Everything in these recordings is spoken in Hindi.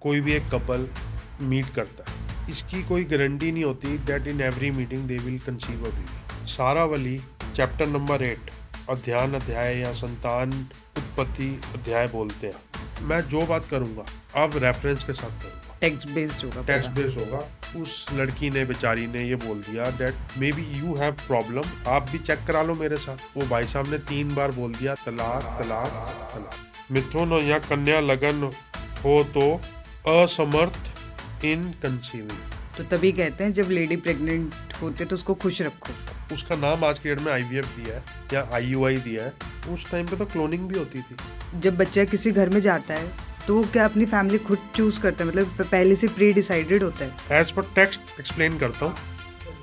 कोई भी एक कपल मीट करता है, इसकी कोई गारंटी नहीं होती that in every meeting they will conceive a baby. सारा वली चैप्टर नंबर 8 अध्ययन अध्याय या संतान उत्पत्ति अध्याय बोलते हैं। मैं जो बात करूंगा अब रेफरेंस के साथ करूंगा, टेक्स्ट बेस्ड होगा टेक्स्ट पूरा। बेस होगा। उस लड़की ने बेचारी ने ये बोल दिया that may be you have problem, आप भी चेक करा लो मेरे साथ। वो भाई साहब ने 3 बार बोल दिया तलाक तलाक तलाक। मिथुन या कन्या लगन हो तो असमर्थ इन कंसीविंग। तो तभी कहते हैं जब लेडी प्रेग्नेंट होते तो उसको खुश रखो। उसका नाम आज की डेट में IVF दिया है या IUI दिया है, उस टाइम पे तो क्लोनिंग भी होती थी। जब बच्चा किसी घर में जाता है तो वो क्या अपनी फैमिली खुद चूज करता है, मतलब पहले से प्री डिसाइडेड होता है। एज पर टेक्स्ट एक्सप्लेन करता हूँ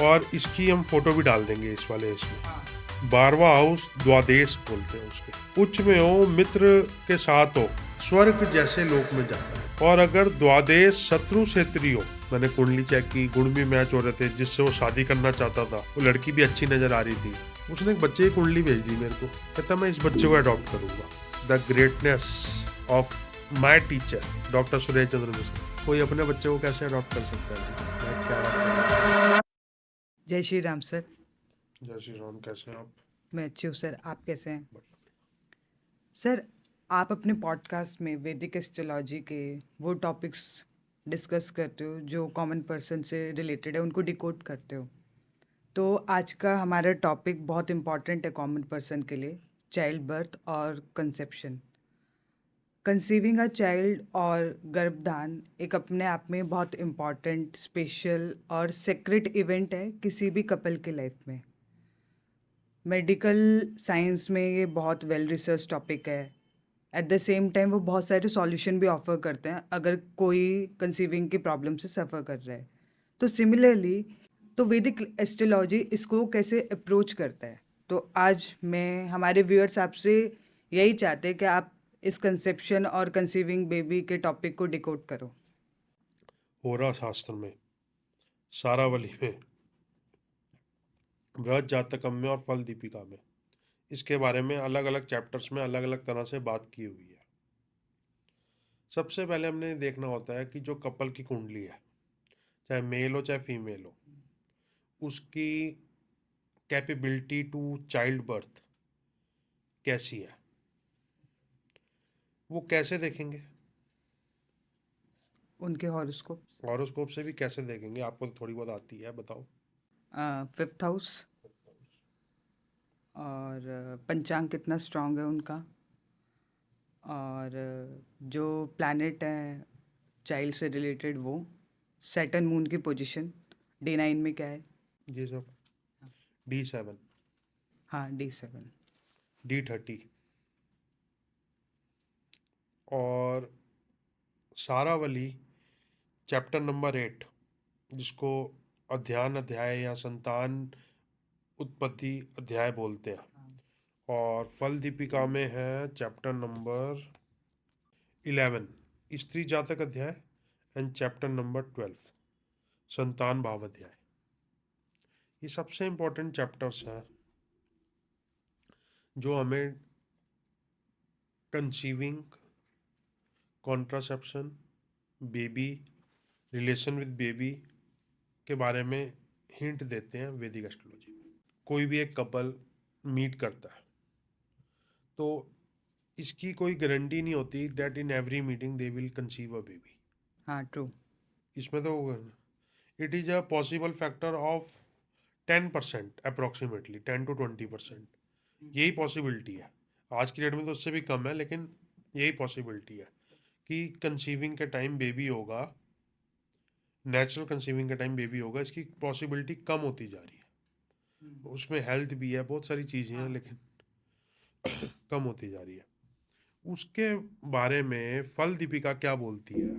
और इसकी हम फोटो भी डाल देंगे इस वाले इसमें। 12वां हाउस द्वादेश बोलते हैं उसके। उच्च में हो, मित्र के साथ हो, स्वर्ग जैसे लोक में जाता है। और अगर द्वादेश शत्रु क्षेत्री हो, मैंने कुंडली चेक की, गुण भी मैच हो रहे थे, जिससे वो शादी करना चाहता था, वो लड़की भी अच्छी नजर आ रही थी, उसने एक बच्चे की कुंडली भेज दी मेरे को, कहता मैं इस बच्चे को अडॉप्ट करूंगा। The greatness of my teacher doctor Suresh Chandra Mishra. कोई अपने बच्चे को कैसे अडॉप्ट कर सकता है? मैं क्या बात कर रहा जय श्री राम सर। हूँ। जय श्री राम। कैसे हैं आप? मैं अच्छी हूँ सर, आप कैसे हैं? सर, आप अपने पॉडकास्ट में वैदिक एस्ट्रोलॉजी के वो टॉपिक्स डिस्कस करते हो जो कॉमन पर्सन से रिलेटेड है, उनको डिकोड करते हो। तो आज का हमारा टॉपिक बहुत इम्पॉर्टेंट है कॉमन पर्सन के लिए, चाइल्ड बर्थ और कंसेप्शन। कंसीविंग अ चाइल्ड और गर्भधान एक अपने आप में बहुत इम्पॉर्टेंट, स्पेशल और सेक्रेट इवेंट है किसी भी कपल के लाइफ में। मेडिकल साइंस में ये बहुत वेल रिसर्च टॉपिक है। एट द सेम टाइम वो बहुत सारे सॉल्यूशन भी ऑफर करते हैं अगर कोई कंसीविंग की प्रॉब्लम से सफ़र कर रहा है। तो सिमिलरली तो वैदिक एस्ट्रोलॉजी इसको कैसे अप्रोच करता है। तो आज मैं हमारे व्यूअर्स आपसे यही चाहते हैं कि आप इस कंसेप्शन और कंसीविंग बेबी के टॉपिक को डिकोड करो। होरा शास्त्र में, सारावली में, बृहद जातकम में और फल दीपिका में इसके बारे में अलग अलग चैप्टर्स में अलग अलग तरह से बात की हुई है। सबसे पहले हमने देखना होता है कि जो कपल की कुंडली है, चाहे मेल हो चाहे फीमेल हो, उसकी कैपेबिलिटी टू चाइल्ड बर्थ कैसी है। वो कैसे देखेंगे? उनके हॉरोस्कोप। हॉरोस्कोप से भी कैसे देखेंगे? आपको तो थोड़ी बहुत आती है, बताओ। 5th हाउस और पंचांग कितना स्ट्रांग है उनका, और जो प्लैनेट है चाइल्ड से रिलेटेड वो सैटर्न मून की पोजीशन D9 में क्या है। ये सब D7, हाँ, D7। D30 और सारावली चैप्टर नंबर 8, जिसको अध्ययन अध्याय या संतान उत्पत्ति अध्याय बोलते हैं। और फल दीपिका में है चैप्टर नंबर 11 स्त्री जातक अध्याय एंड चैप्टर नंबर 12 संतान भाव अध्याय। ये सबसे इम्पोर्टेंट चैप्टर्स हैं जो हमें conceiving, contraception, baby, relation with baby के बारे में हिंट देते हैं वैदिक एस्ट्रोलॉजी में। कोई भी एक कपल मीट करता है तो इसकी कोई गारंटी नहीं होती that in every meeting they will conceive a baby. हाँ, ट्रू। इसमें तो it is a possible factor of 10%, approximately 10 to 20%। यही पॉसिबिलिटी है। आज की डेट में तो उससे भी कम है, लेकिन यही पॉसिबिलिटी है कि कंसीविंग के टाइम बेबी होगा, नेचुरल कंसीविंग के टाइम बेबी होगा। इसकी पॉसिबिलिटी कम होती जा रही है। उसमें हेल्थ भी है, बहुत सारी चीज़ें हैं, लेकिन कम होती जा रही है। उसके बारे में फल दीपिका क्या बोलती है?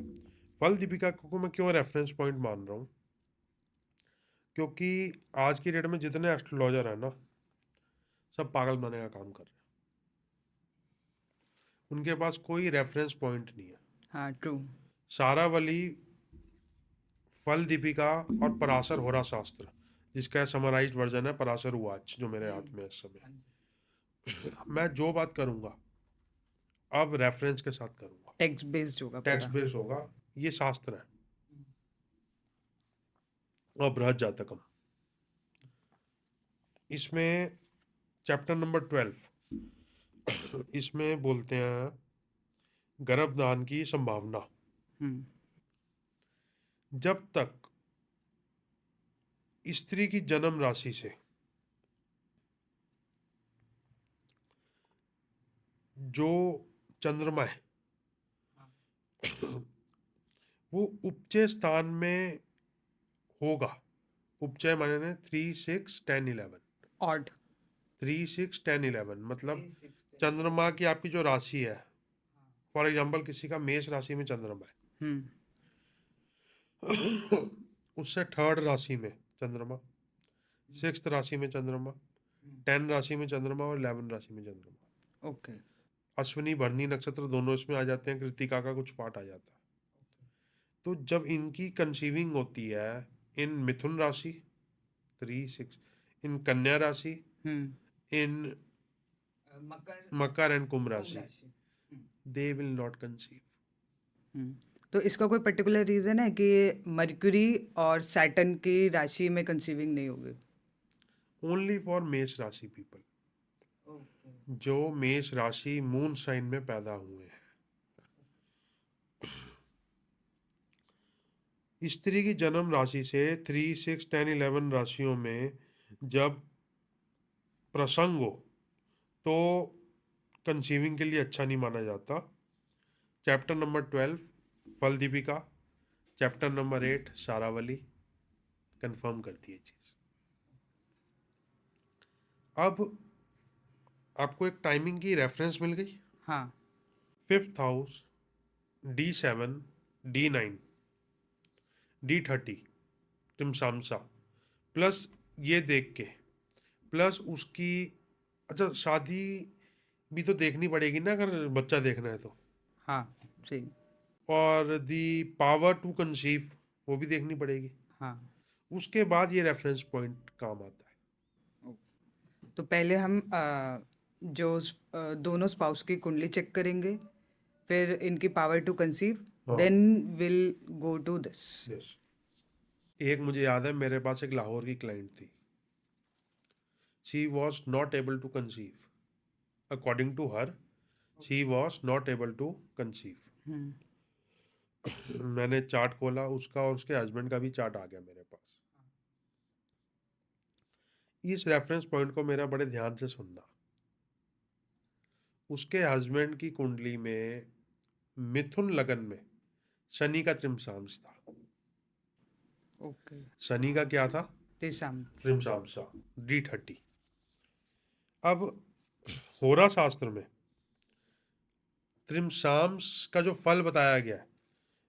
फल दीपिका को मैं क्यों रेफरेंस पॉइंट मान रहा हूँ? क्योंकि आज की डेट में जितने एस्ट्रोलॉजर हैं ना, सब पागल बनने का काम कर रहे हैं। उनके पास कोई रेफरेंस पॉइंट नहीं है। हाँ, ट्रू। सारावली, फल दीपिका और पराशर होरा शास्त्र, जिसका समराइज्ड वर्जन है पराशर उवाच, जो मेरे हाथ में है इस समय। मैं जो बात करूंगा अब रेफरेंस के साथ करूंगा, टेक्स्ट बेस्ड होगा टेक्स्ट पूरा। बेस होगा। ये शास्त्र है। और बृहद जातकम, इसमें चैप्टर नंबर 12, इसमें बोलते हैं गर्भदान की संभावना। हम्म जब तक स्त्री की जन्म राशि से जो चंद्रमा है वो उपचय स्थान में होगा। उपचय माने 3, 6, 10, 11। ऑड 3, 6, 10, 11 मतलब 360 चंद्रमा की आपकी जो राशि है, फॉर एग्जाम्पल किसी का मेष राशि में चंद्रमा हम्म है, उससे थर्ड राशि में चंद्रमा, सिक्स्थ राशि में चंद्रमा, 10 राशि में चंद्रमा और 11 राशि में चंद्रमा। ओके अश्विनी भरनी नक्षत्र दोनों इसमें आ जाते हैं, कृतिका का कुछ पार्ट आ जाता है। तो जब इनकी कंसीविंग होती है इन मिथुन राशि 3, 6, इन कन्या राशि, हम्म इन मकर मकर एंड कुंभ कुंभ राशि, राशि दे विल नॉट कंसीव। हम्म तो इसका कोई पर्टिकुलर रीजन है कि मर्क्यूरी और सैटर्न की राशि में कंसीविंग नहीं होगी? ओनली फॉर मेष राशि पीपल, ओके जो मेष राशि मून साइन में पैदा हुए हैं। स्त्री की जन्म राशि से 3, 6, 10, 11 राशियों में जब प्रसंग हो तो कंसीविंग के लिए अच्छा नहीं माना जाता। चैप्टर नंबर 12 फल दीपिका, चैप्टर नंबर 8 सारावली कंफर्म करती है चीज। अब आपको एक टाइमिंग की रेफरेंस मिल गई। हाँ 5th house, D7, D9, D30 टिमसामसा, plus ये देख के, प्लस उसकी, अच्छा शादी भी तो देखनी पड़ेगी ना अगर बच्चा देखना है तो, हाँ सही और दी पावर टू कंसीव वो भी देखनी पड़ेगी। हाँ उसके बाद ये रेफरेंस पॉइंट काम आता है। तो पहले हम दोनों स्पाउस की कुंडली चेक करेंगे, फिर इनकी पावर टू कंसीव, हाँ then will go to this. Yes. एक मुझे याद है, मेरे पास एक लाहौर की क्लाइंट थी, she was not able to conceive according to her, she was not able to conceive. मैंने चार्ट खोला उसका और उसके हस्बैंड का भी चार्ट आ गया मेरे पास। इस रेफरेंस पॉइंट को मेरा बड़े ध्यान से सुनना। उसके हस्बैंड की कुंडली में मिथुन लगन में शनि का त्रिमसांश था। ओके शनि का क्या था? त्रिसाम त्रिमसांसा, D30। अब होरा शास्त्र में त्रिमसांस का जो फल बताया गया है,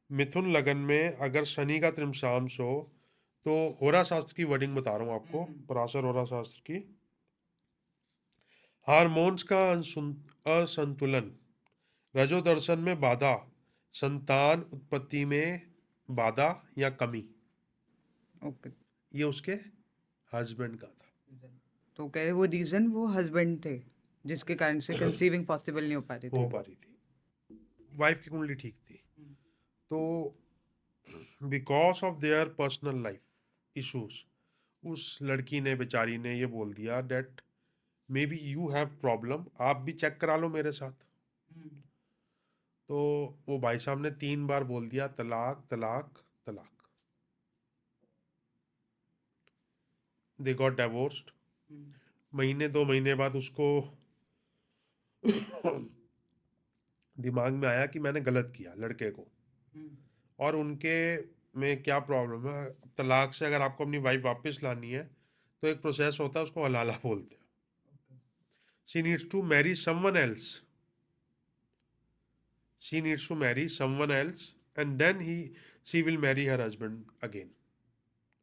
मिथुन लगन में अगर शनि का त्रिमसांस हो, तो होरा शास्त्र की वर्डिंग बता रहा हूं आपको, पराशर होरा शास्त्र की, हार्मोन्स का असंतुलन, रजोदर्शन में बाधा, संतान उत्पत्ति में बाधा या कमी, ओके ये उसके हस्बैंड का था। तो कह रहे वो रीजन वो हस्बैंड थे जिसके कारण से कंसीविंग पॉसिबल नहीं हो पा रही हो थी। पा रही थी, वाइफ की कुंडली ठीक थी। तो because of their personal life issues, उस लड़की ने बेचारी ने ये बोल दिया that maybe you have problem, आप भी चेक करा लो मेरे साथ। तो वो भाई साहब ने 3 बार बोल दिया तलाक तलाक तलाक। They got divorced. महीने 2 महीने बाद उसको दिमाग में आया कि मैंने गलत किया लड़के को, और उनके में क्या प्रॉब्लम है, तलाक से अगर आपको अपनी वाइफ वापस लानी है तो एक प्रोसेस होता है, उसको हलाला बोलते हैं। She needs to marry someone else, she needs to marry someone else and then ही she will marry her husband again.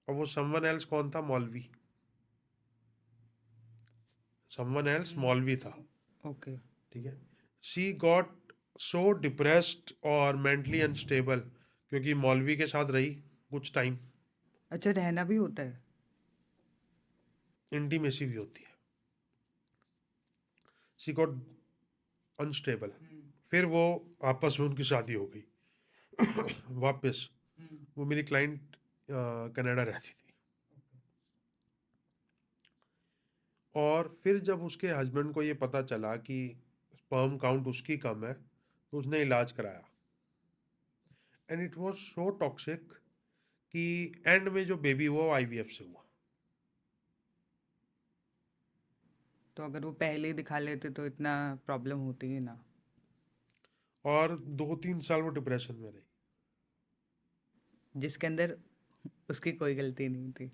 और वो समवन एल्स कौन था? मौलवी। समवन एल्स मौलवी था। ओके ठीक है। शी गॉट सो डिप्रेस्ड और मेंटली अनस्टेबल, क्योंकि मौलवी के साथ रही कुछ टाइम, अच्छा रहना भी होता है? इंटीमेसी भी होती है। शी गॉट अनस्टेबल, फिर वो आपस में उनकी शादी हो गई। वापस वो मेरी क्लाइंट कनाडा रहती थी, और फिर जब उसके हस्बैंड को ये पता चला कि स्पर्म काउंट उसकी कम है, तो उसने इलाज कराया, and it was so toxic कि एंड में जो बेबी हुआ वो आईवीएफ से हुआ। तो अगर वो पहले ही दिखा लेते तो इतना प्रॉब्लम होती ही ना। और 2-3 साल वो डिप्रेशन में रही। जिसके अंदर उसकी कोई गलती नहीं थी।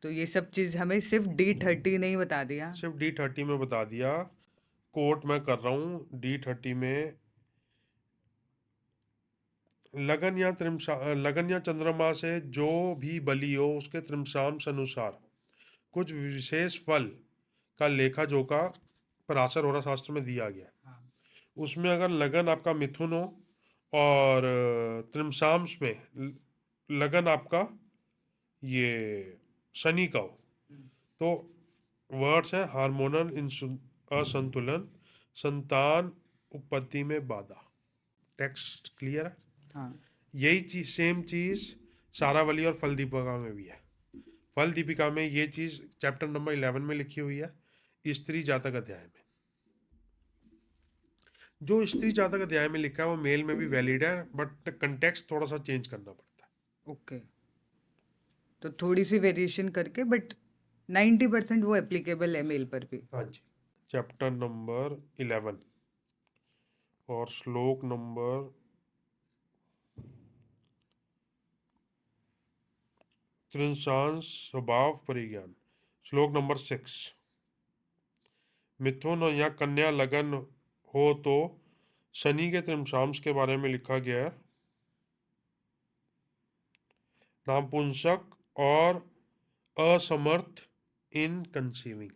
तो ये सब चीज़ हमें सिर्फ D30 नहीं बता दिया। सिर्फ D30 में बता दिया, कोट मैं कर रहा हूँ, D30 में लगन या चंद्रमा से जो भी बली हो उसके त्रिमसांस अनुसार कुछ विशेष फल का लेखा जोखा पराशर होरा शास्त्र में दिया गया। हाँ। उसमें अगर लगन आपका मिथुन हो और त्रिमसांस में लगन आपका ये शनि का हो, तो वर्ड्स हैं हार्मोनल असंतुलन, संतान उत्पत्ति में बाधा। टेक्स्ट क्लियर है? हाँ। यही चीज, सेम चीज सारावली और फल दीपिका में भी है। फल दीपिका में ये चीज चैप्टर नंबर 11 में लिखी हुई है, स्त्री जातक अध्याय में। जो स्त्री जातक अध्याय में लिखा है वो मेल में भी वैलिड है, बट कंटेक्स्ट थोड़ा सा चेंज करना पड़ता है। ओके। तो थोड़ी सी वेरिएशन करके, बट 90% वो एप्लीकेबल है मेल पर भी। हाँ जी। चैप्टर नंबर 11 और श्लोक नंबर त्रिंशांश स्वभाव परिज्ञान, श्लोक नंबर 6। मिथुन या कन्या लगन हो तो शनि के त्रिंशांश के बारे में लिखा गया है, नापुंसक और असमर्थ इन कंसीविंग।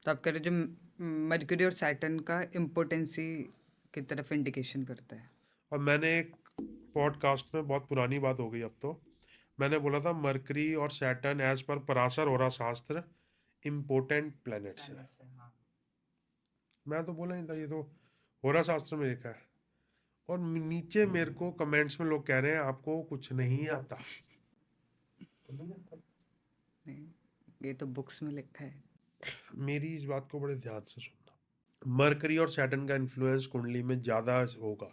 तो आप कह रहे जो मर्क्यूरी और सैटर्न का इम्पोर्टेंसी की तरफ इंडिकेशन करता है। और मैंने एक पॉडकास्ट में, बहुत पुरानी बात हो गई अब तो, मैंने बोला था मरकरी और सैटर्न एज पर पराशर होरा शास्त्र इम्पोर्टेंट प्लैनेट्स है। मैं तो बोला नहीं था, ये तो होरा शास्त्र में लिखा है। और नीचे मेरे को कमेंट्स में लोग कह रहे हैं आपको कुछ नहीं आता। तो नहीं आता। नहीं, ये तो बुक्स में लिखा है। मेरी इस बात को बड़े ध्यान से सुनना। मरकरी और सैटर्न का इन्फ्लुएंस कुंडली में ज़्यादा होगा,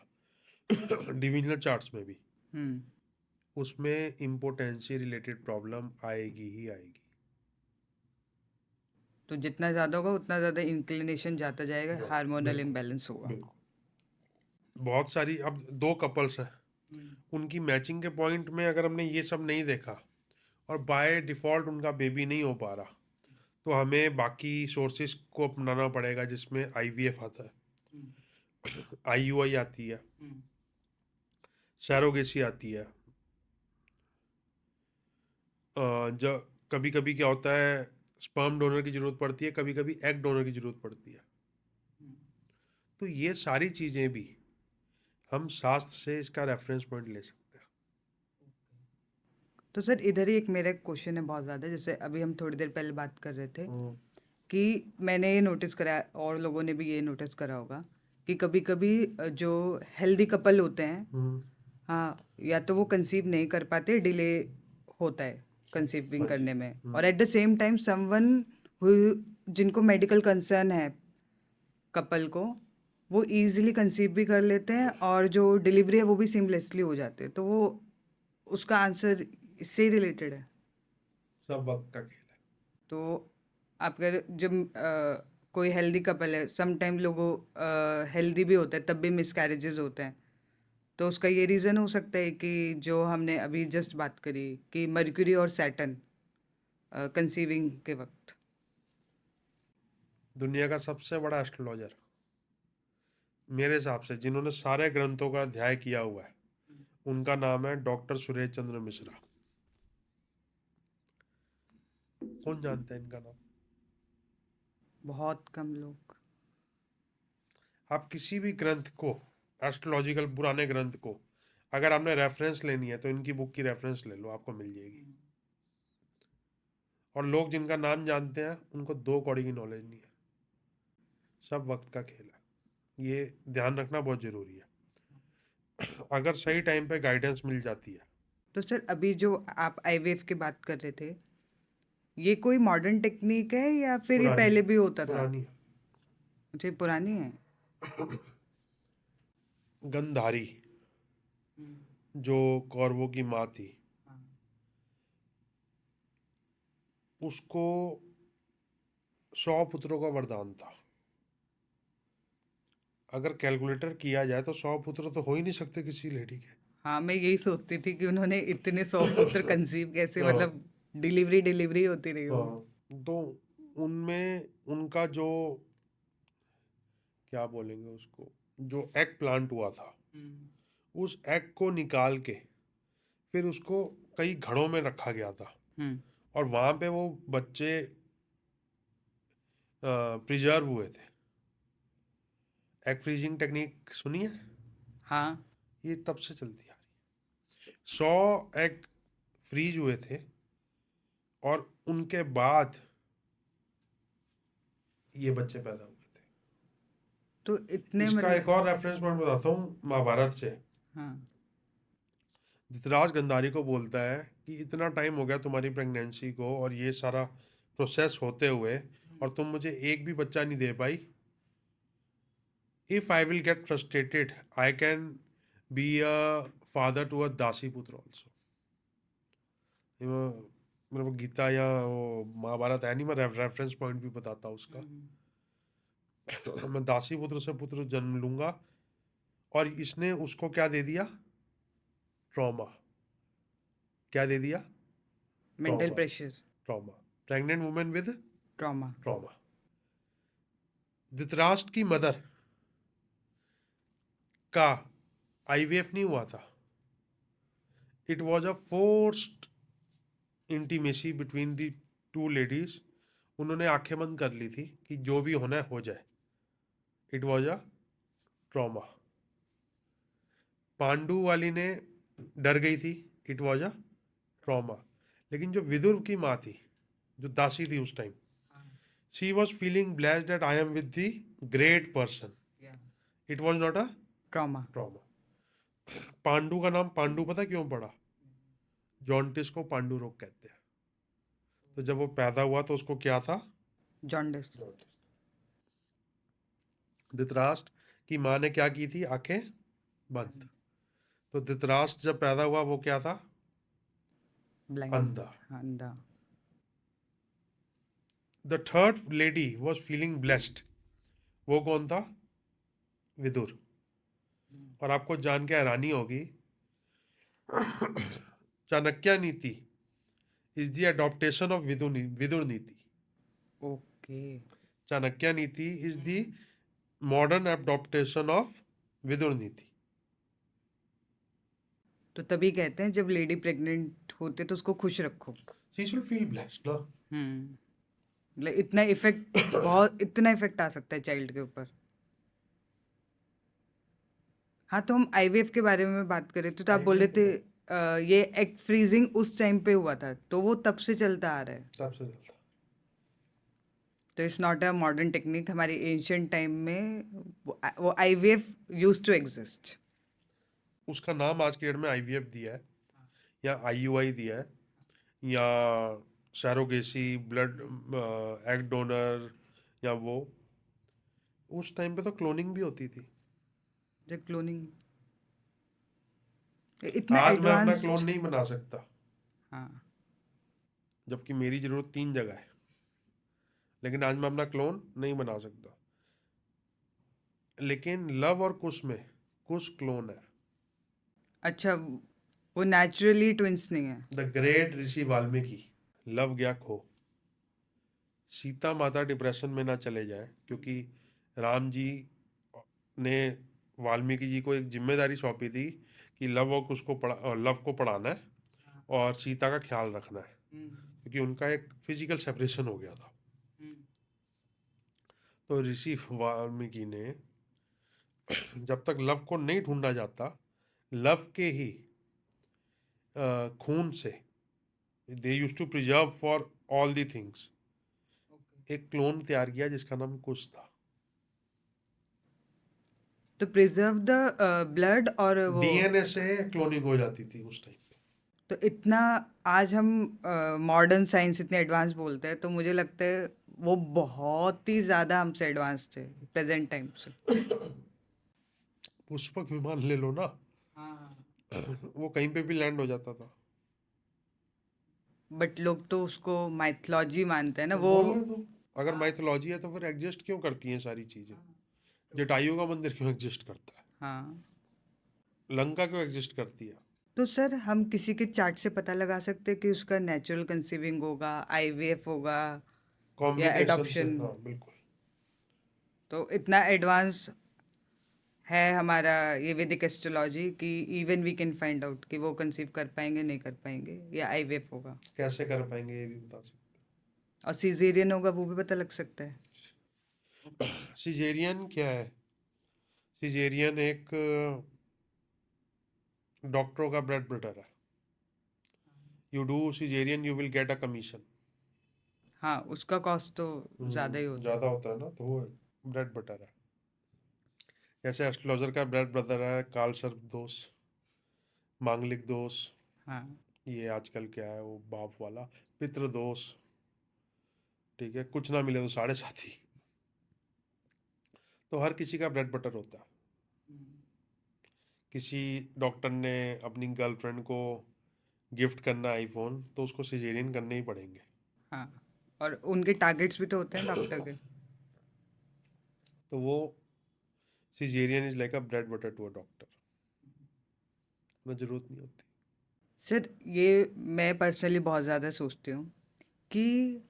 डिविजनल चार्ट्स में भी, हम्म। उसमें इम्पोर्टेंसी रिलेटेड प्रॉब्लम आएगी ही आएगी। तो जितना ज़्यादा होगा उतना ज़्यादा इंक्लिनेशन जाता जाएगा, हार्मोनल बिल्कुल इम्बैलेंस होगा। बिल्कुल। बहुत सारी, अब 2 कपल्स हैं, उनकी मैचिंग के पॉइंट में अगर हमने ये सब नहीं देखा और बाय डिफ़ॉल्ट उनका बेबी नहीं हो पा रहा, तो हमें बाकी सोर्सेज को अपनाना पड़ेगा, जिसमें आईवीएफ आता है, आईयूआई आती है, सैरोगेसी आती है। जब कभी कभी क्या होता है, स्पर्म डोनर की ज़रूरत पड़ती है, कभी कभी एग डोनर की ज़रूरत पड़ती है। तो ये सारी चीज़ें भी हम शास्त्र से इसका रेफरेंस पॉइंट ले सकते हैं। तो सर इधर ही एक मेरा क्वेश्चन है बहुत ज़्यादा, जैसे अभी हम थोड़ी देर पहले बात कर रहे थे कि मैंने ये नोटिस करा और लोगों ने भी ये नोटिस करा होगा कि कभी कभी जो हेल्दी कपल होते हैं, हाँ, या तो वो कंसीव नहीं कर पाते, डिले होता है कंसीविंग करने में, और at the same time someone जिनको मेडिकल कंसर्न है कपल को, वो इजीली कंसीव भी कर लेते हैं और जो डिलीवरी है वो भी सीमलेसली हो जाते हैं। तो वो उसका आंसर इससे रिलेटेड है। सब वक्त का खेल है। तो आप कह रहे जब कोई हेल्दी कपल है, सम टाइम लोगों हेल्दी भी होता है तब भी मिसकैरेजेस होते हैं, तो उसका ये रीज़न हो सकता है कि जो हमने अभी जस्ट बात करी कि मर्क्यूरी और सैटर्न कंसीविंग के वक्त। दुनिया का सबसे बड़ा एस्ट्रोलॉजर मेरे हिसाब से, जिन्होंने सारे ग्रंथों का अध्याय किया हुआ है, उनका नाम है डॉक्टर सुरेश चंद्र मिश्रा। कौन जानता है इनका नाम? बहुत कम लोग। आप किसी भी ग्रंथ को, एस्ट्रोलॉजिकल पुराने ग्रंथ को, अगर आपने रेफरेंस लेनी है तो इनकी बुक की रेफरेंस ले लो, आपको मिल जाएगी। और लोग जिनका नाम जानते हैं उनको 2 कौड़ी की नॉलेज नहीं है। सब वक्त का खेल है, ये ध्यान रखना बहुत ज़रूरी है। अगर सही टाइम पे गाइडेंस मिल जाती है। तो सर अभी जो आप आईवीएफ की बात कर रहे थे, ये कोई मॉडर्न टेक्निक है या फिर ये पुरानी पहले है, भी होता था? पुरानी है। अच्छा, ये पुरानी है। गंधारी जो कौरवों की माँ थी, उसको 100 पुत्रों का वरदान था। अगर कैलकुलेटर किया जाए तो 100 पुत्र तो हो ही नहीं सकते किसी लेडी के। हाँ, मैं यही सोचती थी कि उन्होंने इतने 100 पुत्र कंसीव कैसे, हाँ, मतलब डिलीवरी होती रही होगी। हाँ। तो उनमें उनका जो, क्या बोलेंगे उसको, जो एग प्लांट हुआ था, उस एग को निकाल के फिर उसको कई घड़ों में रखा गया था, हम्म। और वहाँ पे वो बच्चे प्रिजर्व हुए थे। एग फ्रीजिंग टेक्निक सुनी है? हाँ। ये तब से चलती आ रही है। 100 एग फ्रीज हुए थे, और उनके बाद ये बच्चे पैदा हुए थे। तो इतने इसका मतलब। एक और रेफरेंस पॉइंट बताता हूँ महाभारत से। हाँ। धृतराज गंधारी को बोलता है कि इतना टाइम हो गया तुम्हारी प्रेगनेंसी को और ये सारा प्रोसेस होते हुए, और तुम मुझे एक भी बच्चा नहीं दे पाई। If I will get frustrated, I can be a father to a दासी पुत्र ऑल्सो। मेरे को गीता या वो महाभारत है नहीं, मैं रेफरेंस पॉइंट भी बताता हूँ उसका। मैं दासी पुत्र से पुत्र जन्म लूंगा। और इसने उसको क्या दे दिया? ट्रॉमा। क्या दे दिया? Mental trauma. Pressure. Trauma. Pregnant women with trauma. Trauma. Dhritarashtra की मदर का आईवीएफ नहीं हुआ था। It was a forced intimacy between the two ladies. उन्होंने आंखें बंद कर ली थी कि जो भी होना है हो जाए। It was a trauma. Pandu वाली ने डर गई थी। It was a trauma. लेकिन जो विदुर की माँ थी, जो दासी थी उस time, she was feeling blessed that I am with the great person. It was not a trauma. Trauma. Pandu का नाम पांडु पता क्यों पड़ा? जॉन्टिस को पांडु रोग कहते हैं। तो जब वो पैदा हुआ तो उसको क्या था? जॉन्डिस। जॉन्टिस। धृतराष्ट्र की माँ ने क्या की थी? आंखें बंद। तो धृतराष्ट्र जब पैदा हुआ वो क्या था? ब्लाइंड। अंधा। अंधा। The third lady was feeling blessed. वो कौन था? विदुर। और आपको जान के हैरानी होगी, Chanakya Niti is the adaptation of Vidur Niti. Okay. Chanakya Niti is the modern adaptation of Vidur Niti. तो तभी कहते हैं जब लेडी प्रेग्नेंट होते तो उसको खुश रखो। शी शुड फील ब्लेस्ड ना। मतलब इतना इफेक्ट, बहुत इतना इफेक्ट आ सकता है चाइल्ड के ऊपर। हाँ, तो हम आईवीएफ के बारे में बात करें तो आप बोल रहे आईवीएफ थे बताओ। ये एग फ्रीजिंग उस टाइम पे हुआ था, तो वो तब से चलता आ रहा है। तब से चलता। तो it's not a modern technique, हमारे एंशियंट टाइम में वो आईवीएफ यूज्ड टू एग्जिस्ट। उसका नाम आज की डेट में आईवीएफ दिया है, या आईयूआई दिया है, या सैरोगेसी, ब्लड एग डोनर, या वो। उस टाइम पे तो क्लोनिंग भी होती थी। जो क्लोनिंग इतना आज मैं अपना एडवांस्ड। क्लोन नहीं बना सकता, हाँ। जबकि मेरी जरूरत 3 जगह है। लेकिन आज मैं अपना क्लोन नहीं बना सकता। लेकिन लव और कुश में कुश क्लोन है। अच्छा, वो नेचुरली ट्विंस नहीं है। The great Rishi Valmiki, love गया खो। सीता माता डिप्रेशन में ना चले जाए, क्योंकि राम जी ने वाल्मीकि जी को एक जिम्मेदारी सौंपी थी कि लव को पढ़ाना है और सीता का ख्याल रखना है, क्योंकि उनका एक फिजिकल सेपरेशन हो गया था। तो ऋषि वाल्मीकि ने, जब तक लव को नहीं ढूंढा जाता, लव के ही खून से, they use to preserve for all the things, एक क्लोन तैयार किया जिसका नाम कुश था। तो प्रिजर्व द ब्लड और वो डीएनए से क्लोनिंग हो जाती थी उस टाइम पे। तो इतना आज हम मॉडर्न साइंस इतने एडवांस बोलते हैं तो मुझे लगता है वो बहुत ही ज़्यादा हमसे एडवांस थे प्रेजेंट टाइम से। पुष्पक विमान ले लो ना, हाँ वो कहीं पे भी लैंड हो जाता था। बट लोग तो उसको माइथोलॉजी मानते हैं ना तो वो। बोल रहे तो, अगर माइथोलॉजी है तो फिर एग्जिस्ट क्यों करती हैं सारी चीजें? जटायु का मंदिर क्यों एग्जिस्ट करता है? हाँ लंका क्यों एग्जिस्ट करती है? तो सर हम किसी के चार्ट से पता लगा सकते हैं कि उसका नेचुरल कंसीविंग होगा, आईवीएफ होगा या कॉम्बिनेशन से, एडॉप्शन। हाँ बिल्कुल। तो इतना एडवांस है हमारा ये वैदिक एस्ट्रोलॉजी कि even we can find out कि वो कंसीव कर पाएंगे नहीं कर पाएंगे या आईवीएफ होगा। कैसे कर पाएंगे ये भी बता और सीजेरियन होगा वो भी पता लग सकता है। सकते। सिजेरियन क्या है? सिजेरियन एक डॉक्टरों का ब्रेड बटर है। You do caesarean, you will get a commission. हाँ उसका कॉस्ट तो ज़्यादा ही होता है। ज़्यादा होता है ना, तो वो ब्रेड बटर है। जैसे एस्ट्रोलॉजर का ब्रेड बटर है काल सर्प दोष, मांगलिक दोष, हाँ ये आजकल क्या है वो बाप वाला, पितृ दोष, ठीक है, कुछ ना मिले तो साढ़े साथी। तो हर किसी का ब्रेड बटर होता है। किसी डॉक्टर ने अपनी गर्लफ्रेंड को गिफ्ट करना आईफोन, तो उसको सिजेरियन करने ही पड़ेंगे। हाँ और उनके टारगेट्स भी तो होते हैं डॉक्टर के। तो वो caesarean is like a bread butter to a doctor, में जरूरत नहीं होती। सर ये मैं पर्सनली बहुत ज़्यादा सोचती हूँ कि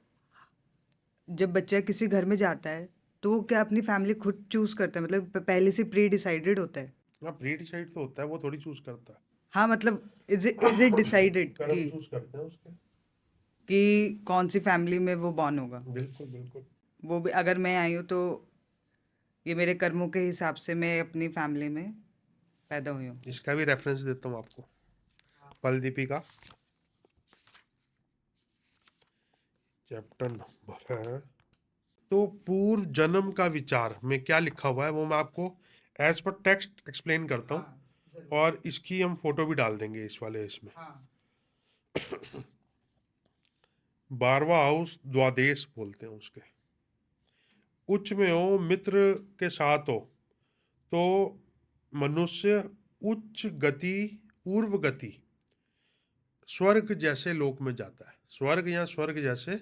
जब बच्चा किसी घर में जाता है तो वो क्या अपनी फैमिली खुद चूज करता है, मतलब पहले से प्री डिसाइडेड होता है। हाँ, प्री डिसाइड तो होता है, वो थोड़ी चूज करता है। हाँ मतलब इज इट डिसाइडेड कर्म चूज करते हैं उसके। कि कौन सी फैमिली में वो बॉर्न होगा। बिल्कुल बिल्कुल। वो भी अगर मैं आई हूँ तो ये मेरे कर्मों के हिसाब से मैं अपनी फैमिली में पैदा हुई हूँ। इसका भी रेफरेंस देता हूँ आपको, फल दीपिका चैप्टर नंबर है। तो पूर्व जन्म का विचार में क्या लिखा हुआ है वो मैं आपको एज पर टेक्स्ट एक्सप्लेन करता हूँ, और इसकी हम फोटो भी डाल देंगे इस वाले इसमें। 12वां हाउस द्वादेश बोलते हैं उसके। उच्च में हो, मित्र के साथ हो, तो मनुष्य उच्च गति, ऊर्व गति, स्वर्ग जैसे लोक में जाता है। स्वर्ग या स्वर्ग जैसे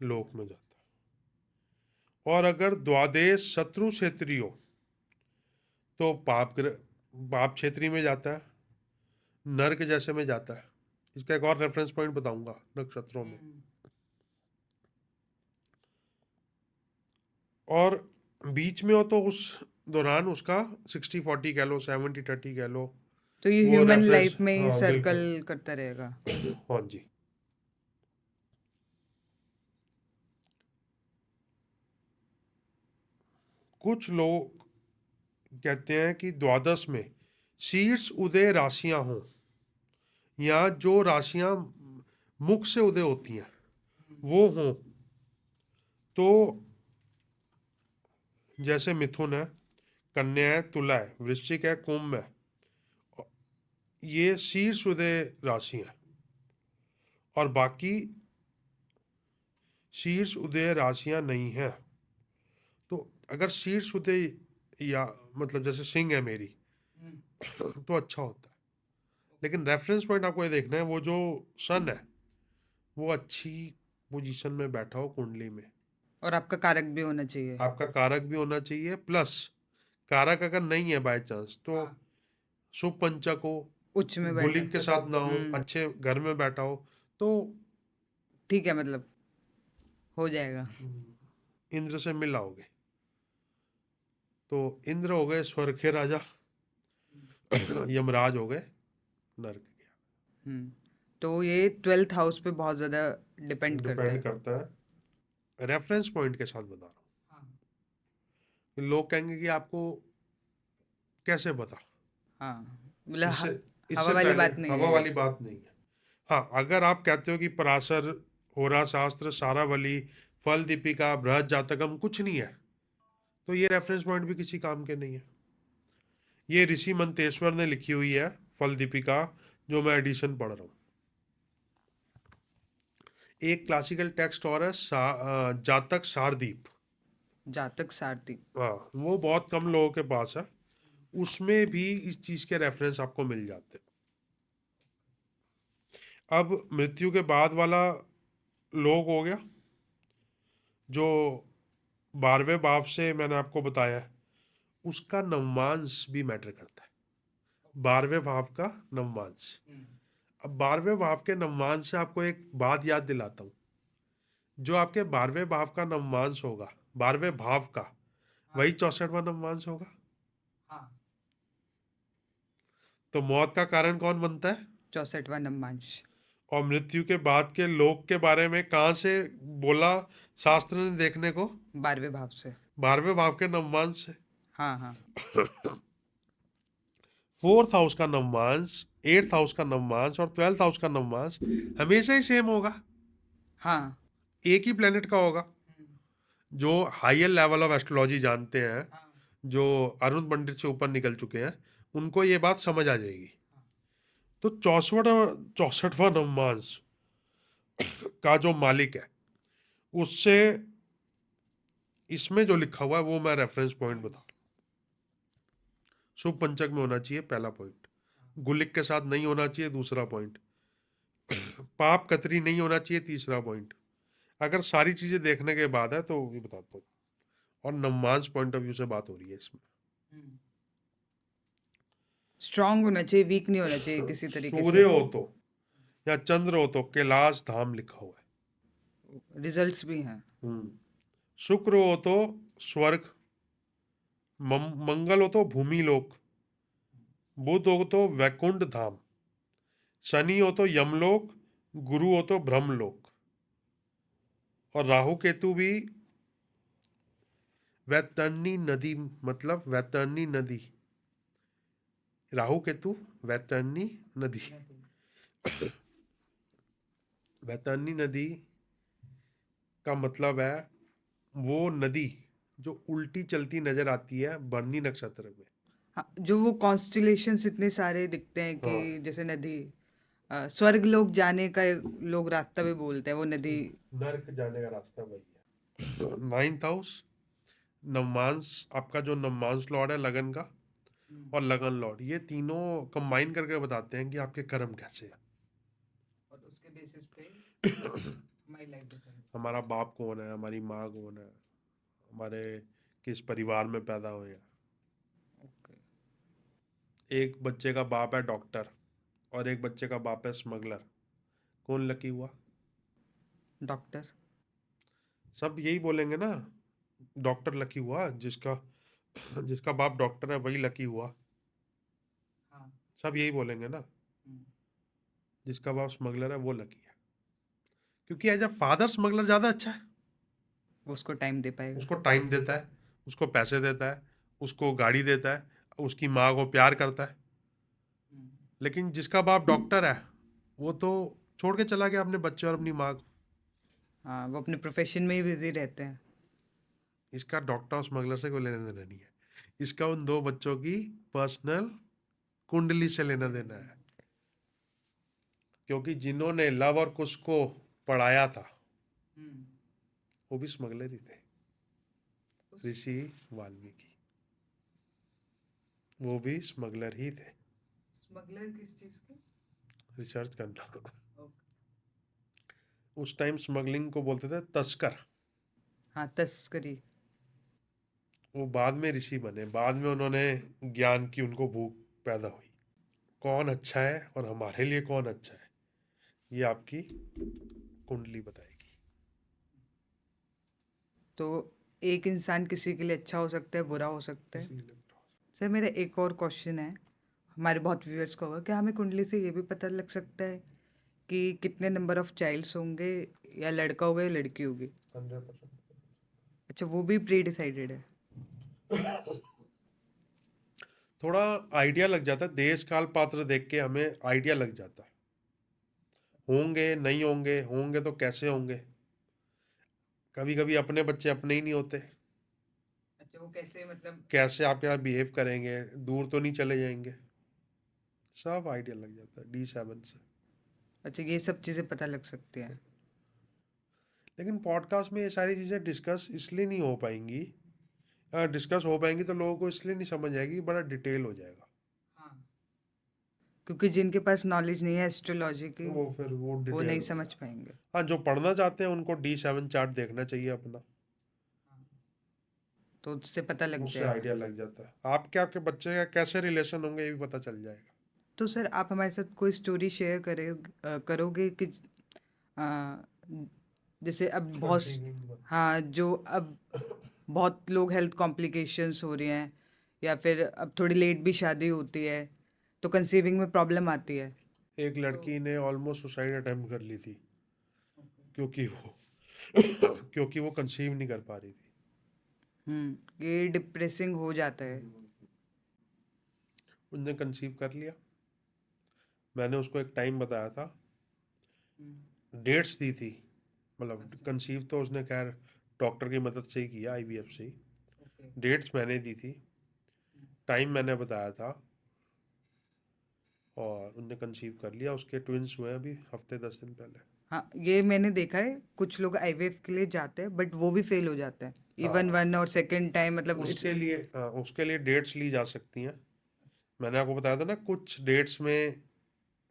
लोक में जाता है। और अगर द्वादेश शत्रु क्षेत्रीय हो तो पाप क्षेत्री में जाता है, नर्क जैसे में जाता है। इसका एक और रेफरेंस पॉइंट बताऊंगा नक्षत्रों में। और बीच में हो तो उस दौरान उसका 60-40 कह लो, 70-30 कह लो, तो ये वो ह्यूमन रेफरेंस, लाइफ में ही हाँ सर्कल बिल्कुल। करता रहेगा। हाँ जी। कुछ लोग कहते हैं कि द्वादश में शीर्ष उदय राशियां हों, या जो राशियां मुख से उदय होती हैं वो हों, तो जैसे मिथुन है, कन्या है, तुला है, वृश्चिक है, कुंभ है, ये शीर्ष उदय राशि है। और बाकी शीर्ष उदय राशियां नहीं है। तो अगर शीर्ष उदय, या मतलब जैसे सिंह है मेरी, तो अच्छा होता है। लेकिन रेफरेंस पॉइंट आपको ये देखना है, वो जो सन है वो अच्छी पोजीशन में बैठा हो कुंडली में। और आपका कारक भी होना चाहिए। आपका कारक भी होना चाहिए, प्लस कारक अगर नहीं है बाय चांस तो शुभ पंचक हो, उच्च में बैठा। गुलिक के साथ ना हो, अच्छे घर में बैठा हो, तो ठीक है मतलब हो जाएगा। इंद्र से मिल आओगे। तो इंद्र हो गए स्वर्ग के राजा, यमराज हो गए नर्क हम्म तो ये 12th हाउस पे बहुत ज़्यादा के। डिपेंड करता डिपेंड है। करता है, रेफरेंस पॉइंट के साथ बता रहा हूँ। लोग कहेंगे कि आपको कैसे पता? हाँ मतलब इससे हवा इससे वाली पहले बात नहीं हवा है ये। वाली बात नहीं है। हाँ, अगर आप कहते हो कि पराशर, होरा शास्त्र, सारावली, फल दीपिका, बृहद जातकम कुछ नहीं है, तो ये रेफरेंस पॉइंट भी किसी काम के नहीं है। ये ऋषि मंतेश्वर ने लिखी हुई है फल दीपिका, जो मैं एडिशन पढ़ रहा हूँ। एक क्लासिकल टेक्स्ट और है जातक सारदीप। जातक सारथी। हाँ, वो बहुत कम लोगों के पास है। उसमें भी इस चीज के रेफरेंस आपको मिल जाते हैं। अब मृत्यु के बाद वाला लोक हो गया, जो 12वें भाव से मैंने आपको बताया है, उसका नवमांश भी मैटर करता है। 12वें भाव का नवमांश। अब 12वें भाव के नवमांश से आपको एक बात याद दिलाता हूँ। जो आपके 12वें भाव का नवमांश होगा, 12वें भाव का, वही 64वां नवमांश होगा। तो मौत का कारण कौन बनता है? 64वां नवमांश। और मृत्यु के बाद के लोक के बारे में कहाँ से बोला शास्त्र ने देखने को? 12वें भाव से। 12वें भाव के नवमांश से। हाँ हाँ। 4th हाउस का नवमांश, 8th हाउस का नवमांश और 12th हाउस का नवमांश हमेशा ही सेम होगा, हाँ। एक ही प्लेनेट का होगा। जो हायर लेवल ऑफ एस्ट्रोलॉजी जानते हैं, जो अरुण पंडित से ऊपर निकल चुके हैं, उनको ये बात समझ आ जाएगी। तो 64वां नवमांश का जो मालिक है, उससे इसमें जो लिखा हुआ है वो मैं रेफरेंस पॉइंट बता रहा हूँ। शुभ पंचक में होना चाहिए, पहला पॉइंट। गुलिक के साथ नहीं होना चाहिए, दूसरा पॉइंट। पाप कतरी नहीं होना चाहिए, तीसरा पॉइंट। अगर सारी चीजें देखने के बाद है तो ये बताता हूँ। और नवमांश पॉइंट ऑफ व्यू से बात हो रही है इसमें। स्ट्रांग होना चाहिए, वीक नहीं होना चाहिए किसी तरीके सूर्य से। हो तो या चंद्र हो तो कैलाश धाम लिखा हुआ है। रिजल्ट्स भी हैं। शुक्र हो तो स्वर्ग, मंगल हो तो भूमि लोक, बुध हो तो वैकुंठ धाम, शनि हो तो यमलोक, गुरु हो तो ब्रह्मलोक, और राहु केतु भी वैतरणी नदी, मतलब वैतरणी नदी, राहु केतु वैतरणी नदी। वैतरणी नदी का मतलब है वो नदी जो उल्टी चलती नजर आती है भरनी नक्षत्र में। हाँ, जो वो कॉन्स्टिलेशंस इतने सारे दिखते हैं कि हाँ, जैसे नदी, स्वर्ग लोक जाने का लोग रास्ता भी बोलते हैं वो नदी। नर्क जाने का रास्ता वही है। 9th हाउस नवमांश, आपका जो नवमांश लॉर्ड है लगन का, और लगन लॉर्ड, ये तीनों कंबाइन करके बताते हैं कि आपके कर्म कैसे हैं। और उसके बेसिस पे हमारी लाइफ डिसाइड। हमारा बाप कौन है, हमारी माँ कौन है, हमारे किस परिवार में पैदा हुए हैं। ओके। एक बच्चे का बाप है डॉक्टर और एक बच्चे का बाप है स्मगलर, कौन लकी हुआ? डॉक्टर। सब यही बोलेंगे ना, डॉक्टर लकी हुआ, जिसका जिसका बाप डॉक्टर है वही लकी हुआ। हाँ। सब यही बोलेंगे ना, जिसका बाप स्मगलर है वो लकी है। क्योंकि एज अ फादर स्मगलर ज़्यादा अच्छा है। वो उसको टाइम दे पाएगा। उसको टाइम देता है, उसको पैसे देता है, उसको गाड़ी देता है, उसकी माँ को प्यार करता है। लेकिन जिसका बाप डॉक्टर है वो तो छोड़ के चला गया अपने बच्चे और अपनी माँ को। हाँ, वो अपने प्रोफेशन में ही बिजी रहते हैं। इसका डॉक्टर और स्मगलर से कोई लेना देना नहीं है, इसका उन दो बच्चों की पर्सनल कुंडली से लेना देना है। क्योंकि जिन्होंने लव और कुश को पढ़ाया था वो भी स्मगलर ही थे, ऋषि वाल्मीकि, वो भी स्मगलर ही थे। स्मगलर किस चीज के? रिसर्च करना। उस टाइम स्मगलिंग को बोलते थे तस्कर। हाँ, तस्करी। वो बाद में ऋषि बने, बाद में उन्होंने ज्ञान की उनको भूख पैदा हुई। कौन अच्छा है और हमारे लिए कौन अच्छा है, ये आपकी कुंडली बताएगी। तो एक इंसान किसी के लिए अच्छा हो सकता है, बुरा हो सकता है। इसीलिए सर, मेरा एक और क्वेश्चन है। हमारे बहुत व्यूअर्स का होगा, क्या हमें कुंडली से ये भी पता लग सकता है कि कितने नंबर ऑफ चाइल्ड्स होंगे, या लड़का होगा या लड़की होगी? 100%। अच्छा, वो भी प्री डिसाइडेड है। थोड़ा आइडिया लग जाता है, देश काल पात्र देख के हमें आइडिया लग जाता है। होंगे नहीं होंगे, होंगे तो कैसे होंगे। कभी कभी अपने बच्चे अपने ही नहीं होते। वो कैसे मतलब कैसे आपके साथ बिहेव करेंगे, दूर तो नहीं चले जाएंगे, सब आइडिया लग जाता है D7 से। अच्छा ये सब चीज़ें पता लग सकती हैं। लेकिन पॉडकास्ट में ये सारी चीज़ें डिस्कस इसलिए नहीं हो पाएंगी, डिस्कस हो पाएंगी तो लोगों को इसलिए नहीं समझ आएगी, बड़ा डिटेल हो जाएगा। हाँ क्योंकि जिनके पास नॉलेज नहीं है एस्ट्रोलॉजी की वो फिर वो वो डिटेल नहीं हो समझ जाएगा। पाएंगे। हाँ, जो पढ़ना चाहते हैं उनको D7 चार्ट देखना चाहिए अपना, तो उससे पता लग उससे जाएगा। आइडिया लग जाता है। आपके आपके बच्चे का कैसे रिलेशन होंगे ये भी पता चल जाएगा। तो सर आप हमारे साथ कोई स्टोरी शेयर करोगे कि आ, जैसे अब बहुत कंसीविंग। हाँ जो अब बहुत लोग हेल्थ कॉम्प्लिकेशंस हो रही हैं या फिर अब थोड़ी लेट भी शादी होती है तो कंसीविंग में प्रॉब्लम आती है। एक लड़की ने ऑलमोस्ट सुसाइड अटेम्प्ट कर ली थी, क्योंकि वो क्योंकि वो कंसीव नहीं कर पा रही थी। ये डिप्रेसिंग हो जाता है। उसने कंसीव कर लिया। मैंने उसको एक टाइम बताया था, डेट्स दी थी, मतलब कंसीव तो उसने खैर डॉक्टर की मदद से ही किया, IVF से ही। डेट्स मैंने दी थी, टाइम मैंने बताया था, और उनने कंसीव कर लिया। उसके ट्विंस हुए हैं अभी हफ्ते 10 दिन पहले। हाँ ये मैंने देखा है कुछ लोग आईवीएफ के लिए जाते हैं बट वो भी फेल हो जाता है इवन हाँ, वन और सेकंड टाइम मतलब इट्स उसके लिए डेट्स ली जा सकती हैं। मैंने आपको बताया था ना, कुछ डेट्स में,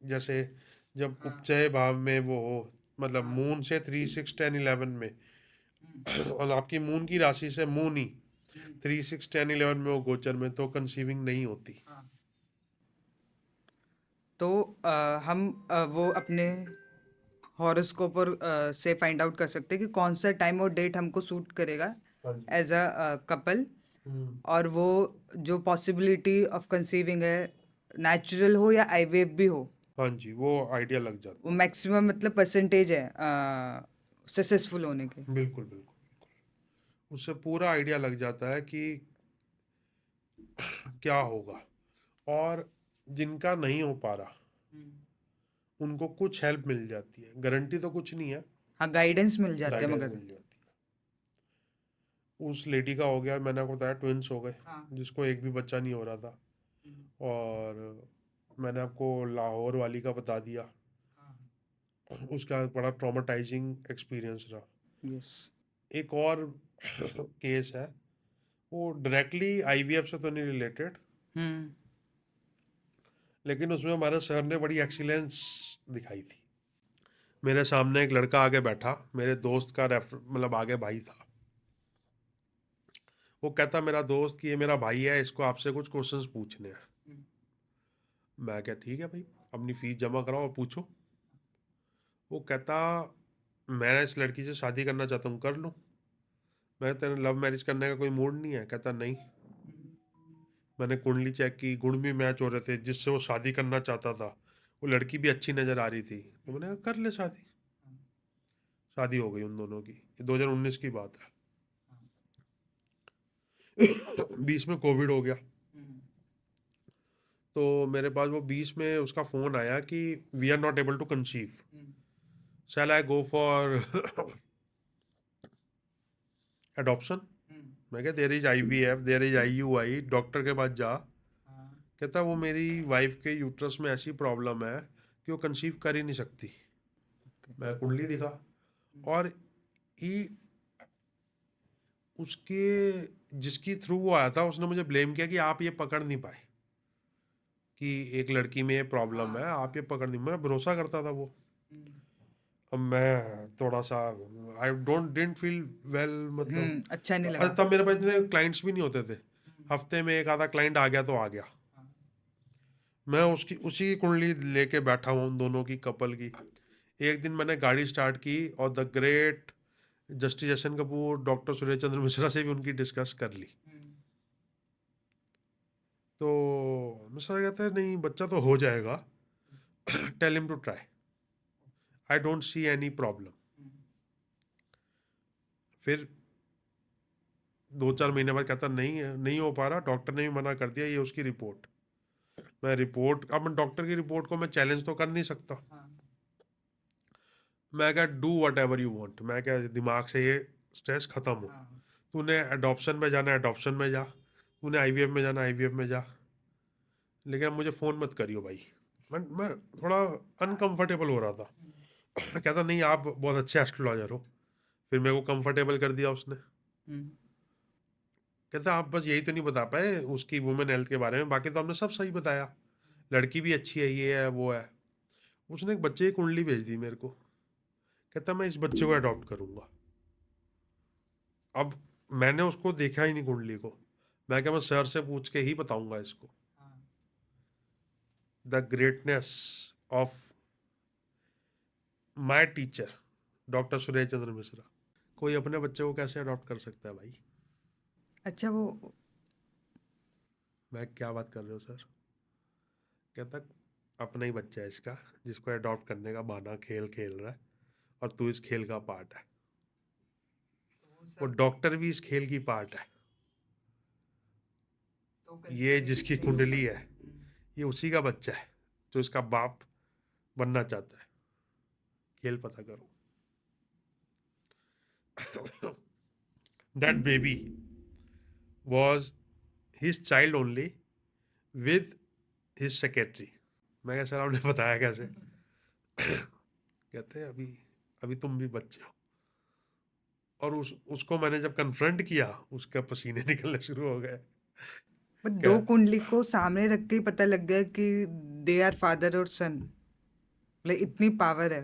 जैसे जब उपचय भाव में वो हो, मतलब मून से 3, 6, 10, 11 में, और आपकी मून की राशि से मून ही 3, 6, 10, 11 में हो गोचर में, तो कंसीविंग नहीं होती। तो हम वो अपने हॉरोस्कोप और से फाइंड आउट कर सकते हैं कि कौन सा टाइम और डेट हमको सूट करेगा हाँ जी। As a couple. हम्म। और वो जो पॉसिबिलिटी ऑफ कंसीविंग है नेचुरल हो या आईवीएफ भी हो हाँ जी, वो आइडिया लग वो जाता है। मैक्सिमम मतलब परसेंटेज है सक्सेसफुल होने के। बिल्कुल बिल्कुल, उससे पूरा आइडिया लग जाता है कि क्या होगा। और जिनका नहीं हो पा रहा उनको कुछ हेल्प मिल जाती है, गारंटी तो कुछ नहीं है, हाँ गाइडेंस मिल जाते हैं गाइडेंस मगर। मिल जाती है। उस लेडी का हो गया, मैंने आपको बताया ट्विंस हो गए, हाँ जिसको एक भी बच्चा नहीं हो रहा था। और मैंने आपको लाहौर वाली का बता दिया, उसका बड़ा ट्रॉमेटाइजिंग एक्सपीरियंस रहा। यस। एक और केस है, वो डायरेक्टली IVF से तो नहीं रिलेटेड, हम्म लेकिन उसमें हमारे सर ने बड़ी एक्सीलेंस दिखाई थी। मेरे सामने एक लड़का आगे बैठा, मेरे दोस्त का रेफर मतलब आगे भाई था। वो कहता मेरा दोस्त कि ये मेरा भाई है, इसको आपसे कुछ क्वेश्चंस पूछने हैं। मैं क्या, ठीक है भाई, अपनी फीस जमा कराओ और पूछो। वो कहता मैं इस लड़की से शादी करना चाहता हूँ, कर लूँ? मैं, तेरे लव मैरिज करने का कोई मूड नहीं है? कहता नहीं। मैंने कुंडली चेक की, गुण भी मैच हो रहे थे, जिससे वो शादी करना चाहता था वो लड़की भी अच्छी नज़र आ रही थी, तो मैंने कहा कर ले शादी। शादी हो गई उन दोनों की, ये 2019 की बात है। 20 में कोविड हो गया, तो मेरे पास वो 20 में उसका फ़ोन आया कि we are not able to conceive, shall I go for adoption? मैं क्या, there is IVF, there is IUI, doctor के पास जा। कहता वो मेरी वाइफ के यूट्रस में ऐसी प्रॉब्लम है कि वो कंसीव कर ही नहीं सकती। मैं कुंडली दिखा, और ही उसके जिसकी थ्रू वो आया था उसने मुझे ब्लेम किया कि आप ये पकड़ नहीं पाए कि एक लड़की में ये प्रॉब्लम है, आप ये पकड़ नहीं। मैं भरोसा करता था वो। अब मैं थोड़ा सा, I don't didn't feel well, मतलब अच्छा नहीं लगा। तब मेरे पास इतने क्लाइंट्स भी नहीं होते थे, हफ्ते में एक आधा क्लाइंट आ गया तो आ गया। मैं उसकी उसी कुंडली लेके बैठा हूँ उन दोनों की, कपल की। एक दिन मैंने गाड़ी स्टार्ट की और the great justice Jashan Kapoor, doctor Suresh Chandra Mishra से भी उनकी डिस्कस कर ली। तो मिश्रा कहते हैं नहीं, बच्चा तो हो जाएगा, tell him to try, I don't see any problem. फिर 2-4 महीने बाद कहता नहीं, नहीं हो पा रहा, डॉक्टर ने भी मना कर दिया, ये उसकी रिपोर्ट। मैं रिपोर्ट, अब मैं डॉक्टर की रिपोर्ट को मैं चैलेंज तो कर नहीं सकता। मैं क्या, do what ever you want, मैं क्या, दिमाग से ये स्ट्रेस खत्म हो। तूने अडॉप्शन में जाना है अडॉप्शन में जा, तूने आईवीएफ में जाना आईवीएफ में जा, लेकिन अब मुझे फ़ोन मत करियो भाई। मैं थोड़ा अनकंफर्टेबल हो रहा था। कहता नहीं आप बहुत अच्छे एस्ट्रोलॉजर हो। फिर मेरे को कंफर्टेबल कर दिया उसने। हम्म, कहता आप बस यही तो नहीं बता पाए उसकी वुमेन हेल्थ के बारे में, बाकी तो हमने सब सही बताया, लड़की भी अच्छी है, ये है वो है। उसने एक बच्चे की कुंडली भेज दी मेरे को। कहता मैं इस बच्चे को अडॉप्ट करूंगा। अब मैंने उसको देखा ही नहीं कुंडली को, मैं क्या मैं सर से पूछ के ही बताऊंगा इसको। The greatness of my teacher doctor Suresh Chandra Mishra. कोई अपने बच्चे को कैसे अडॉप्ट कर सकता है भाई? अच्छा वो मैं क्या बात कर रहे हो सर? कहता अपना ही बच्चा है इसका, जिसको अडॉप्ट करने का बहाना खेल खेल रहा है, और तू इस खेल का पार्ट है। वो डॉक्टर भी इस खेल की पार्ट है। ये जिसकी कुंडली है ये उसी का बच्चा है जो इसका बाप बनना चाहता है। खेल पता करो। That baby was his child only with his secretary. मैं क्या सर आपने बताया कैसे? कहते हैं अभी अभी तुम भी बच्चे हो। और उसको मैंने जब कन्फ्रंट किया उसके पसीने निकलने शुरू हो गए। पर क्या? दो कुंडली को सामने रख के ही पता लग गया कि दे आर फादर और सन। मतलब इतनी पावर है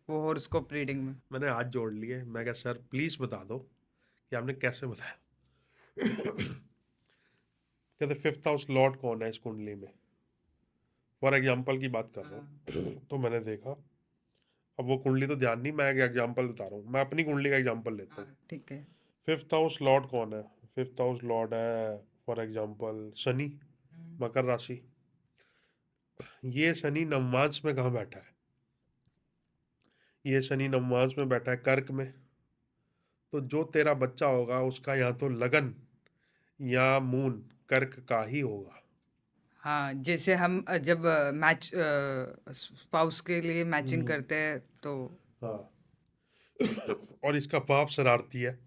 वो हॉरोस्कोप रीडिंग में। मैंने हाथ जोड़ लिए, मैं क्या सर प्लीज बता दो कि आपने कैसे बताया। कहते फिफ्थ हाउस लॉर्ड कौन है इस कुंडली में, फॉर एग्जाम्पल की बात कर रहा हूँ। तो मैंने देखा, अब वो कुंडली तो ध्यान नहीं, मैं एक एग्जाम्पल बता रहा हूँ, मैं अपनी कुंडली का एग्जाम्पल लेता हूँ। ठीक है। फिफ्थ हाउस लॉर्ड कौन है? फिफ्थ हाउस लॉर्ड है फॉर एग्जाम्पल शनि, मकर राशि। ये शनि नवमांश में कहाँ बैठा है? ये शनि नवमांश में बैठा है कर्क में। तो जो तेरा बच्चा होगा उसका या तो लगन या मून कर्क का ही होगा। हाँ, जैसे हम जब मैच स्पाउस के लिए मैचिंग करते हैं तो हाँ। और इसका बाप शरारती है,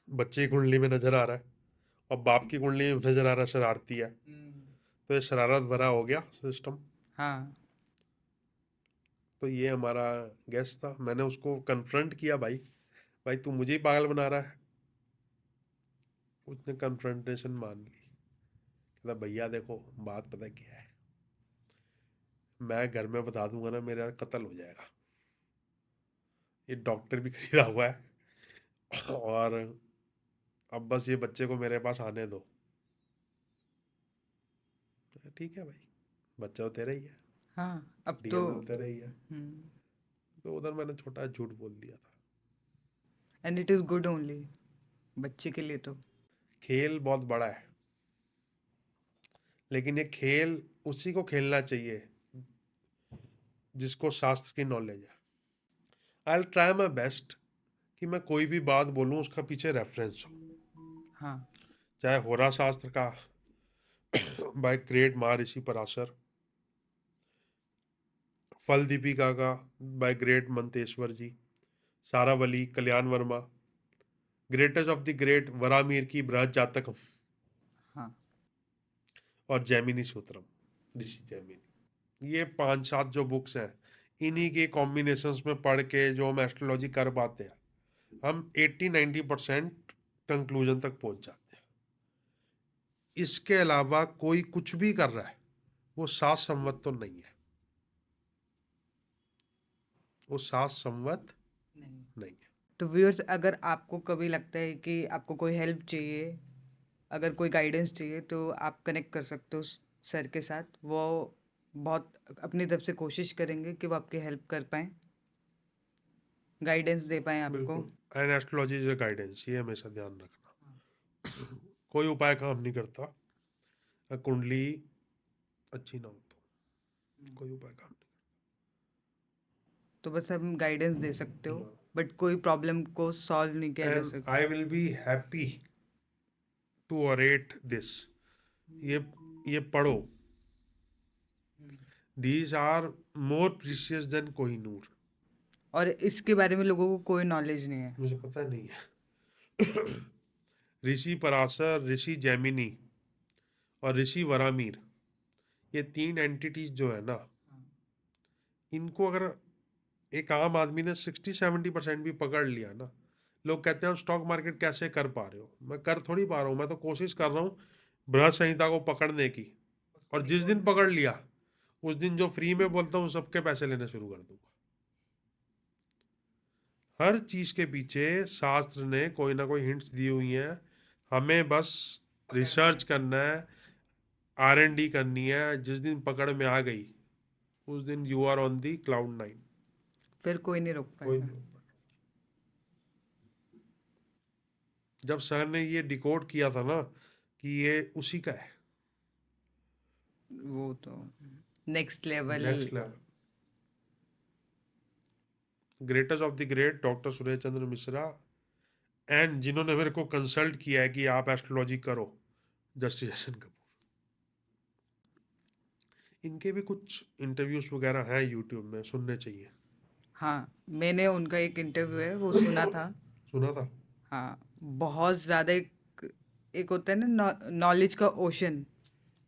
बच्चे की कुंडली में नजर आ रहा है, और बाप की कुंडली में नजर आ रहा है शरारती है। तो ये शरारत भरा हो गया सिस्टम। हाँ। तो ये हमारा गेस्ट था, मैंने उसको कन्फ्रंट किया, भाई भाई तू मुझे ही पागल बना रहा है। उसने कन्फ्रंटेशन मान ली। कहता भैया देखो बात पता क्या है, मैं घर में बता दूंगा ना मेरा कत्ल हो जाएगा। ये डॉक्टर भी खरीदा हुआ है, और अब बस ये बच्चे को मेरे पास आने दो। ठीक है भाई, बच्चा तो तेरा ही है, हाँ, अब तो डीएनए तो तेरा ही है। तो उधर मैंने छोटा झूठ बोल दिया था। And it is good only बच्चे के लिए तो। खेल बहुत बड़ा है, लेकिन ये खेल उसी को खेलना चाहिए जिसको शास्त्र की नॉलेज है। आई ट्राई माई बेस्ट कि मैं कोई भी बात बोलूं उसका पीछे रेफरेंस हो, हाँ। चाहे होरा शास्त्र का बाय ग्रेट महर्षि पराशर, फल दीपिका का by great Manteshwar ji, Saravali Kalyan Varma, greatest of the great Varamihir की बृहद जातकम, हाँ। और जैमिनी सूत्रम ऋषि जैमिनी। ये 5-7 जो बुक्स हैं, इन्हीं के कॉम्बिनेशंस में पढ़ के जो हम एस्ट्रोलॉजी कर पाते हैं, हम 80-90% कंक्लूजन तक पहुंच जाते हैं। इसके अलावा कोई कुछ भी कर रहा है वो सात संवत तो नहीं है, वो सात संवत नहीं है। तो व्यूअर्स, अगर आपको कभी लगता है कि आपको कोई हेल्प चाहिए, अगर कोई गाइडेंस चाहिए, तो आप कनेक्ट कर सकते हो सर के साथ। वो बहुत अपनी तरफ से कोशिश करेंगे कि वो आपकी हेल्प कर पाएँ, गाइडेंस दे पाएँ आपको। बिल्कुल, and astrology is a guidance, ये हमेशा ध्यान रखना। कोई उपाय काम नहीं करता कुंडली अच्छी ना हो तो, कोई उपाय काम तो बस हम गाइडेंस दे सकते हो, नहीं। बट कोई प्रॉब्लम को सॉल्व नहीं किया जा एंड सकता। I will be happy to orate this. ये ये पढ़ो, these are more precious than Kohinoor. और इसके बारे में लोगों को कोई नॉलेज नहीं है। मुझे पता नहीं है। ऋषि पराशर, ऋषि जैमिनी और ऋषि वरामीर, ये 3 एंटिटीज जो है ना, इनको अगर एक आम आदमी ने 60-70% भी पकड़ लिया ना, लोग कहते हैं आप स्टॉक मार्केट कैसे कर पा रहे हो? मैं कर थोड़ी पा रहा हूँ, मैं तो कोशिश कर रहा हूँ बृहद संहिता को पकड़ने की। और जिस दिन पकड़ लिया, उस दिन जो फ्री में बोलता हूँ सबके पैसे लेने शुरू कर दूंगा। हर चीज के पीछे शास्त्र ने कोई ना कोई हिंट्स दी हुई हैं, हमें बस रिसर्च करना है, R&D करनी है। जिस दिन पकड़ में आ गई, उस दिन you are on the cloud 9। फिर कोई नहीं रोक कोई पाएगा। नहीं रोक पाएगा। जब सर ने ये डिकोड किया था ना कि ये उसी का है, वो तो next level. Next level. Greatest of the great doctor Suresh Chandra Mishra, and जिन्होंने मेरे को कंसल्ट किया है कि आप एस्ट्रोलॉजी करो, जस्टिस हसन कपूर। इनके भी कुछ इंटरव्यूज वगैरह हैं यूट्यूब में, सुनने चाहिए। हाँ, मैंने उनका एक इंटरव्यू है वो सुना था। सुना था? हाँ, बहुत ज़्यादा एक एक होता है ना नॉलेज का ओशन,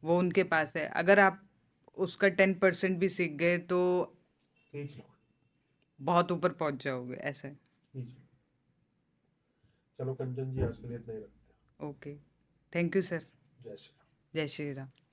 वो उनके पास है। अगर आप उसका 10% भी सीख गए तो खींच लो, बहुत ऊपर पहुंच जाओगे ऐसे। खींच लो। चलो कंचन जी, आज के लिए इतना ही रखते ओके, थैंक यू सर। हैं। जय श्री राम। जय श्री राम।